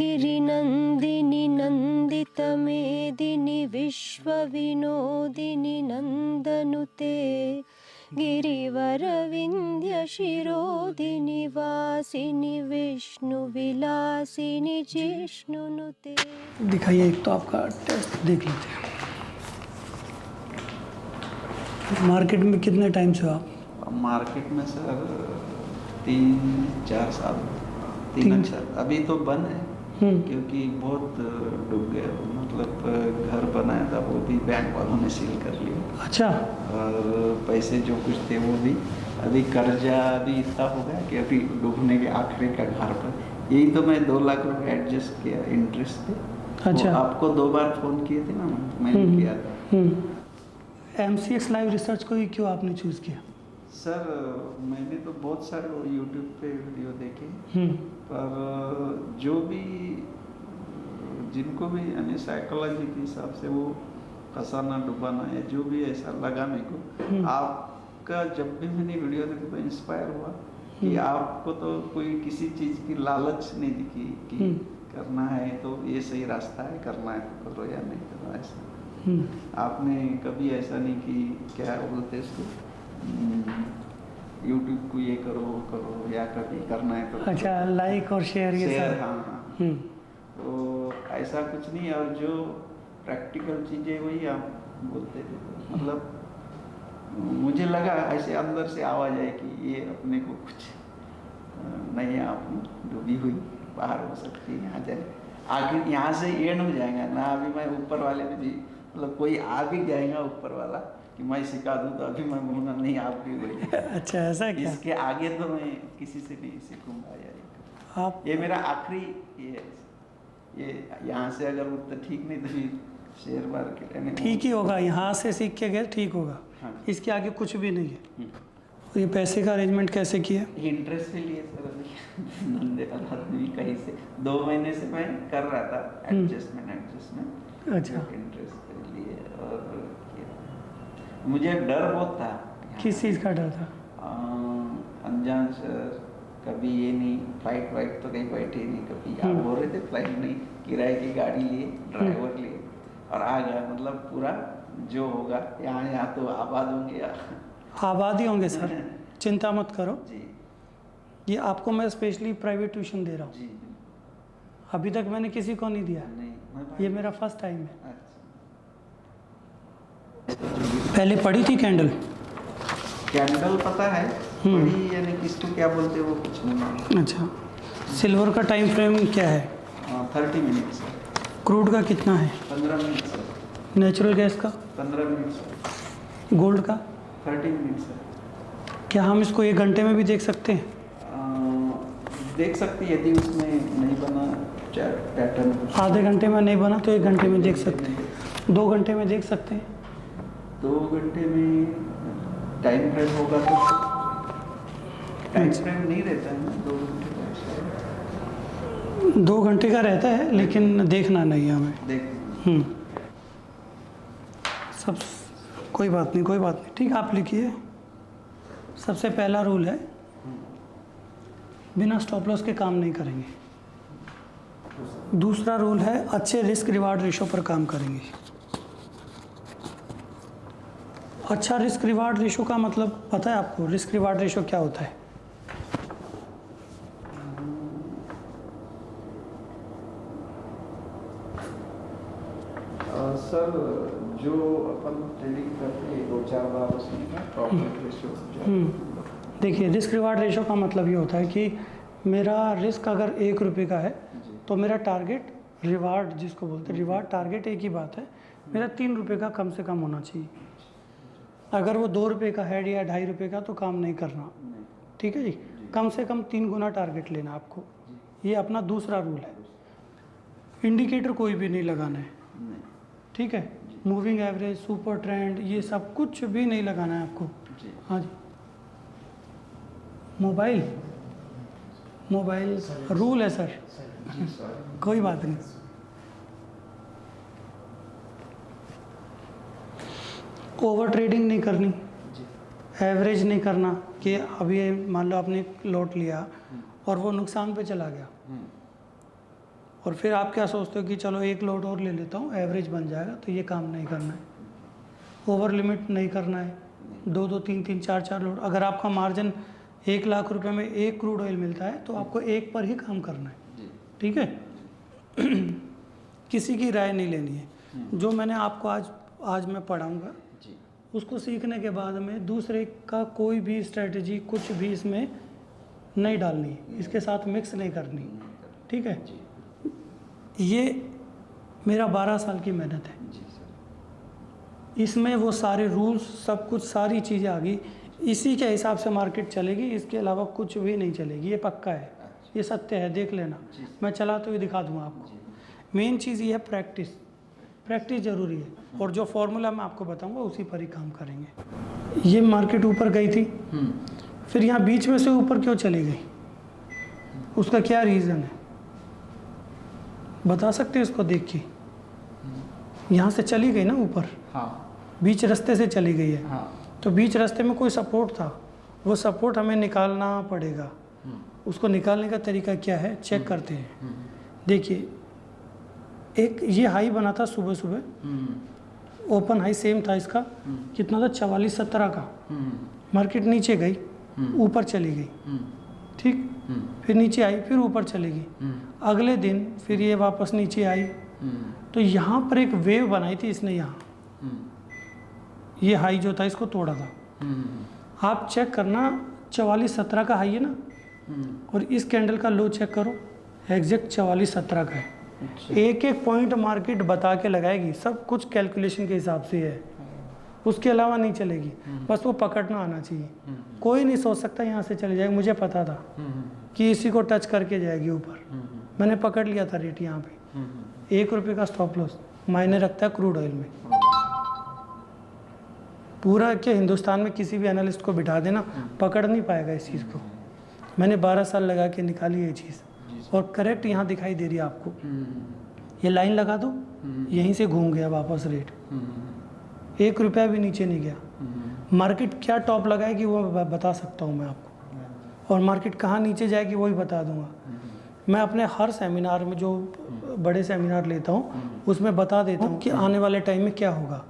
ऐगिरिनन्दिनि नन्दितमेदिनि विश्वविनोदिनि नन्दनुते गिरिवरविन्द्यशिरोदिनि वासिनि विष्णुविलासिनि जिष्णुनुते। दिखाइए, एक तो आपका टेस्ट देख लेते हैं। मार्केट में कितने टाइम से हो आप? मार्केट में सर 3-4 साल। 3 साल अभी तो बंद है क्योंकि बहुत डूब गया। मतलब घर बनाया था वो भी बैंक वालों ने सील कर लिया। अच्छा। और पैसे जो कुछ थे वो भी अभी कर्जा भी इतना हो गया कि अभी डूबने के आखिरी का घर पर। यही तो मैं 2 लाख रुपए एडजस्ट किया इंटरेस्ट पे। अच्छा। आपको 2 बार फ़ोन किए थे ना, मैंने किया था। MCX लाइव रिसर्च को ही क्यों आपने चूज़ किया? सर मैंने तो बहुत सारे यूट्यूब पे वीडियो देखे, पर जो भी जिनको भी यानी साइकोलॉजी के हिसाब से वो फंसाना डुबाना या जो भी ऐसा लगा मेरे को, आपका जब भी मैंने वीडियो देखा तो इंस्पायर हुआ कि आपको तो कोई किसी चीज़ की लालच नहीं दिखी कि करना है तो ये सही रास्ता है, करना है तो करो या नहीं करो। ऐसा आपने कभी ऐसा नहीं कि क्या बोलते इसको, यूट्यूब को ये करो वो करो या कभी करना है तो अच्छा, लाइक और शेयर ये सब। हाँ। तो ऐसा कुछ नहीं। और जो प्रैक्टिकल चीज़ें वही आप बोलते थे, मतलब मुझे लगा ऐसे अंदर से आवाज़ है कि ये अपने को कुछ नहीं, आप डूबी हुई बाहर हो सकती है, यहाँ जाए आखिर यहाँ से एंड हो जाएगा ना। अभी मैं ऊपर वाले में भी मतलब कोई आ भी जाएगा ऊपर वाला कि मैं सिखा दूँ तो अभी मैं बोलूँगा नहीं, आप भी वही। अच्छा, ऐसा क्या? इसके आगे तो मैं किसी से नहीं सीखूंगा यार। आप ये मेरा आखिरी ये यहाँ से अगर तो ठीक नहीं तो फिर शेयर मार्केट ठीक ही होगा, यहाँ से सीख के गए ठीक होगा। हाँ। इसके आगे कुछ भी नहीं है। ये पैसे का अरेंजमेंट कैसे किया? इंटरेस्ट के लिए सर अभी नंदे आदमी कहीं से 2 महीने से मैं कर रहा था एडजस्टमेंट। अच्छा। इंटरेस्ट के लिए और मुझे डर बहुत था। किस चीज़ का डर था? अनजान सर, कभी ये नहीं फ्लाइट वाइट तो कहीं बैठे नहीं। कभी आप बोल रहे थे फ्लाइट नहीं, किराए की गाड़ी लिए, ड्राइवर लिए और आ गया। मतलब पूरा जो होगा यहाँ तो आबाद होंगे। आबाद ही होंगे सर, चिंता मत करो जी। ये आपको मैं स्पेशली प्राइवेट ट्यूशन दे रहा हूँ। जी। अभी तक मैंने किसी को नहीं दिया। नहीं, ये मेरा फर्स्ट टाइम है। अच्छा। पहले पढ़ी थी कैंडल? कैंडल पता है, पढ़ी यानी किसको क्या बोलते हैं वो कुछ नहीं। अच्छा। सिल्वर का टाइम फ्रेम क्या है? 30 मिनट्स। क्रूड का कितना है? 15 मिनट सर। नेचुरल गैस का? 15 मिनट सर। गोल्ड का? 30 मिनट सर। क्या हम इसको 1 घंटे में भी देख सकते हैं? देख सकते, यदि उसमें नहीं बना पैटर्न। आधे घंटे में नहीं बना तो 1 घंटे में देख सकते हैं। 2 घंटे में देख सकते हैं। 2 घंटे में टाइम फ्रेम होगा तो टाइम फ्रेम नहीं रहता है ना 2 घंटे का। 2 घंटे का रहता है लेकिन देखना नहीं है हमें। देख सब कोई बात नहीं ठीक। आप लिखिए। सबसे पहला रूल है बिना स्टॉप लॉस के काम नहीं करेंगे। दूसरा रूल है अच्छे रिस्क रिवार्ड रेशो पर काम करेंगे। अच्छा रिस्क रिवार्ड रेशो का मतलब पता है आपको? रिस्क रिवार्ड रेशो क्या होता है? सर जो अपन ट्रेडिंग करते हैं 2-4 बार उसमें का प्रॉफिट रेशो। देखिए, रिस्क रिवार्ड रेशो का मतलब ये होता है कि मेरा रिस्क अगर 1 रुपये का है तो मेरा टारगेट रिवार्ड जिसको बोलते हैं रिवार्ड टारगेट एक ही बात है, मेरा 3 रुपये का कम से कम होना चाहिए। अगर वो 2 रुपये का है या 2.5 रुपये का तो काम नहीं करना। ठीक है जी। कम से कम 3 गुना टारगेट लेना आपको। ये अपना दूसरा रूल है। इंडिकेटर कोई भी नहीं लगाना है। ठीक है। मूविंग एवरेज, सुपर ट्रेंड, ये सब कुछ भी नहीं लगाना है आपको। हाँ जी। मोबाइल रूल है सर। कोई बात नहीं। ओवर ट्रेडिंग नहीं करनी, जी। एवरेज नहीं करना कि अभी मान लो आपने लॉट लिया और वो नुकसान पे चला गया और फिर आप क्या सोचते हो कि चलो एक लॉट और ले लेता हूँ एवरेज बन जाएगा, तो ये काम नहीं करना है। ओवर लिमिट नहीं करना है, 2-2, 3-3, 4-4 लॉट। अगर आपका मार्जिन 1 लाख रुपए में 1 क्रूड ऑयल मिलता है तो आपको 1 पर ही काम करना है, जी। ठीक है। किसी की राय नहीं लेनी है। जो मैंने आपको आज मैं पढ़ाऊँगा जी। उसको सीखने के बाद में दूसरे का कोई भी स्ट्रेटजी कुछ भी इसमें नहीं डालनी है, इसके साथ मिक्स नहीं करनी, ठीक है। जी। ये मेरा 12 साल की मेहनत है, जी सर। इसमें वो सारे रूल्स सब कुछ सारी चीज़ें आ गई, इसी के हिसाब से मार्केट चलेगी, इसके अलावा कुछ भी नहीं चलेगी, ये पक्का है, ये सत्य है, देख लेना। जी। मैं चलाते हुए दिखा दूंगा आपको। जी। मेन चीज़ ये है प्रैक्टिस, प्रैक्टिस ज़रूरी है और जो फॉर्मूला मैं आपको बताऊंगा उसी पर ही काम करेंगे। ये मार्केट ऊपर गई थी, फिर यहाँ बीच में से ऊपर क्यों चली गई, उसका क्या रीज़न है बता सकते हैं इसको देख के। यहाँ से चली गई ना ऊपर, हाँ। बीच रास्ते से चली गई है, हाँ। तो बीच रास्ते में कोई सपोर्ट था, वो सपोर्ट हमें निकालना पड़ेगा। उसको निकालने का तरीका क्या है, चेक करते हैं। देखिए एक ये हाई बना था सुबह सुबह, ओपन हाई सेम था इसका, कितना था 44-17 का। मार्केट नीचे गई, ऊपर चली गई, ठीक, फिर नीचे आई, फिर ऊपर चली गई, अगले दिन फिर ये वापस नीचे आई, तो यहाँ पर एक वेव बनाई थी इसने, यहाँ ये हाई जो था इसको तोड़ा था। आप चेक करना 44-17 का हाई है ना, और इस कैंडल का लो चेक करो, एग्जैक्ट 44-17 का है। एक एक पॉइंट मार्केट बता के लगाएगी, सब कुछ कैलकुलेशन के हिसाब से है, उसके अलावा नहीं चलेगी, बस वो पकड़ना आना चाहिए। कोई नहीं सोच सकता यहाँ से चली जाएगी, मुझे पता था कि इसी को टच करके जाएगी ऊपर, मैंने पकड़ लिया था रेट यहाँ पे। 1 रुपये का स्टॉप लॉस मायने रखता है क्रूड ऑयल में, पूरा के हिंदुस्तान में किसी भी एनालिस्ट को बिठा देना पकड़ नहीं पाएगा इस चीज़ को। मैंने 12 साल लगा के निकाली ये चीज़, और करेक्ट यहाँ दिखाई दे रही है आपको, ये लाइन लगा दो, यहीं से घूम गया वापस रेट, 1 रुपया भी नीचे नहीं गया। मार्केट क्या टॉप लगाएगी वो बता सकता हूँ मैं आपको, और मार्केट कहाँ नीचे जाएगी वही बता दूंगा। मैं अपने हर सेमिनार में, जो बड़े सेमिनार लेता हूँ, उसमें बता देता हूँ कि आने वाले टाइम में क्या होगा।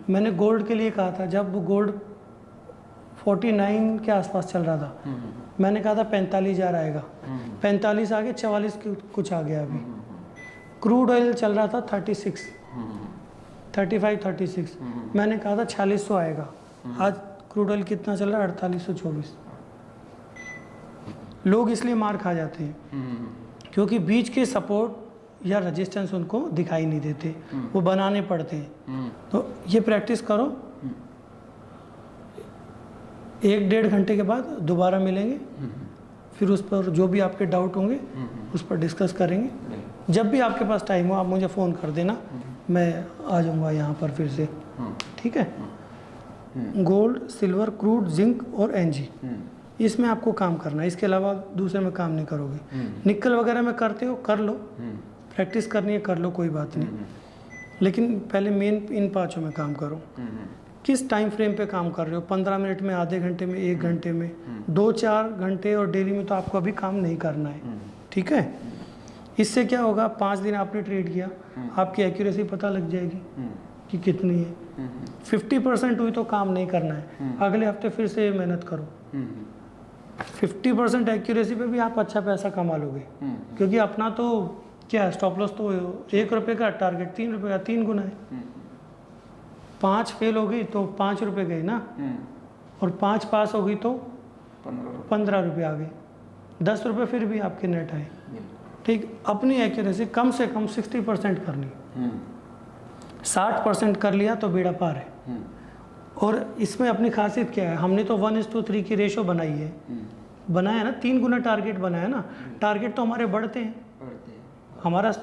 मैंने गोल्ड के लिए कहा था, जब गोल्ड 49 के आसपास चल रहा था, मैंने कहा था 45,000 आएगा, 45 आ गया, 44 कुछ आ गया। अभी क्रूड ऑयल चल रहा था 36, 35-36, मैंने कहा था 4600 आएगा, आज क्रूड ऑयल कितना चल रहा है, 4824। लोग इसलिए मार खा जाते हैं क्योंकि बीच के सपोर्ट या रेजिस्टेंस उनको दिखाई नहीं देते, वो बनाने पड़ते हैं। तो ये प्रैक्टिस करो, 1-1.5 घंटे के बाद दोबारा मिलेंगे, फिर उस पर जो भी आपके डाउट होंगे उस पर डिस्कस करेंगे। जब भी आपके पास टाइम हो आप मुझे फ़ोन कर देना, मैं आ जाऊँगा यहाँ पर फिर से, ठीक है। गोल्ड, सिल्वर, क्रूड, जिंक और एनजी, इसमें आपको काम करना है, इसके अलावा दूसरे में काम नहीं करोगे। निकल वगैरह में करते हो कर लो, प्रैक्टिस करनी है कर लो, कोई बात नहीं, लेकिन पहले मेन इन 5 में काम करो। किस टाइम फ्रेम पे काम कर रहे हो, 15 मिनट में, आधे घंटे में, 1 घंटे में, 2-4 घंटे और डेली में तो आपको अभी काम नहीं करना है, ठीक है। इससे क्या होगा, 5 दिन आपने ट्रेड किया, आपकी एक्यूरेसी पता लग जाएगी कि कितनी है। 50% हुई तो काम नहीं करना है, अगले हफ्ते फिर से मेहनत करो। 50% एक्यूरेसी पे भी आप अच्छा पैसा कमा लोगे, क्योंकि अपना तो क्या है, स्टॉप लॉस तो 1 रुपये का, टारगेट 3 रुपये का, 3 गुना है। 5 फेल हो गई तो 5 रुपये गए ना, और 5 पास हो गई तो 15 रुपये आ गए, 10 रुपये फिर भी आपके नेट आए, ठीक। अपनी एक्यूरेसी कम से कम 60% करनी, 60% कर लिया तो बेड़ा पार है। और इसमें अपनी खासियत क्या है, हमने तो 1:3 की रेशो बनाई है, बनाया ना, 3 गुना टारगेट बनाया ना। टारगेट तो हमारे बढ़ते हैं, हमारा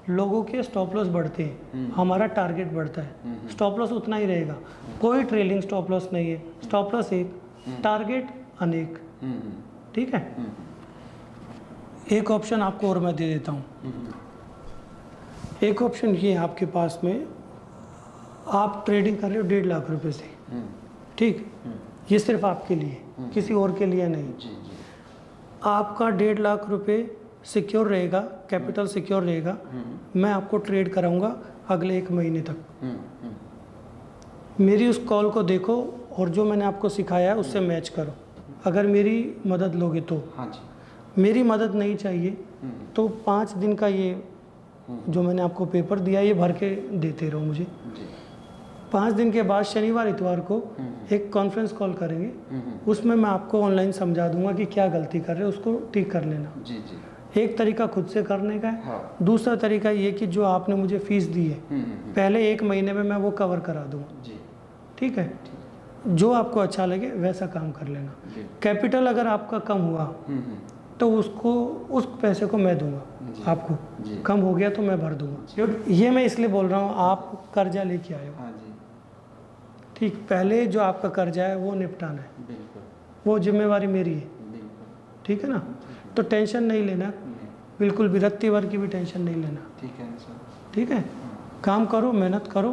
लोगों के स्टॉप लॉस बढ़ते हैं, हमारा टारगेट बढ़ता है, स्टॉप लॉस उतना ही रहेगा। कोई ट्रेलिंग स्टॉप लॉस नहीं है, स्टॉप लॉस एक, टारगेट अनेक, ठीक है। एक ऑप्शन आपको और मैं दे देता हूँ। एक ऑप्शन ये है आपके पास में, आप ट्रेडिंग कर रहे हो 1.5 लाख रुपए से, ठीक, ये सिर्फ आपके लिए, किसी और के लिए नहीं। जी जी। आपका 1.5 लाख रुपए सिक्योर रहेगा, कैपिटल सिक्योर रहेगा। मैं आपको ट्रेड कराऊंगा अगले 1 महीने तक। मेरी उस कॉल को देखो और जो मैंने आपको सिखाया है उससे मैच करो। अगर मेरी मदद लोगे तो। हाँ जी। मेरी मदद नहीं चाहिए तो 5 दिन का ये जो मैंने आपको पेपर दिया ये भर के देते रहो मुझे। जी। 5 दिन के बाद शनिवार इतवार को एक कॉन्फ्रेंस कॉल करेंगे, उसमें मैं आपको ऑनलाइन समझा दूंगा कि क्या गलती कर रहे हो, उसको ठीक कर लेना। जी जी। एक तरीका खुद से करने का है। हाँ। दूसरा तरीका ये कि जो आपने मुझे फीस दी है पहले 1 महीने में मैं वो कवर करा दूंगा। जी। ठीक है, जो आपको अच्छा लगे वैसा काम कर लेना। जी। कैपिटल अगर आपका कम हुआ तो उसको उस पैसे को मैं दूंगा जी। आपको। जी। कम हो गया तो मैं भर दूंगा। क्योंकि ये मैं इसलिए बोल रहा हूँ, आप कर्जा लेके आए हो, हाँ जी। ठीक, पहले जो आपका कर्जा है वो निपटाना है, बिल्कुल वो जिम्मेवारी मेरी है। बिल्कुल। ठीक है ना, तो टेंशन नहीं लेना, बिल्कुल भी रत्ती भर की भी टेंशन नहीं लेना। ठीक है सर। ठीक है, काम करो, मेहनत करो,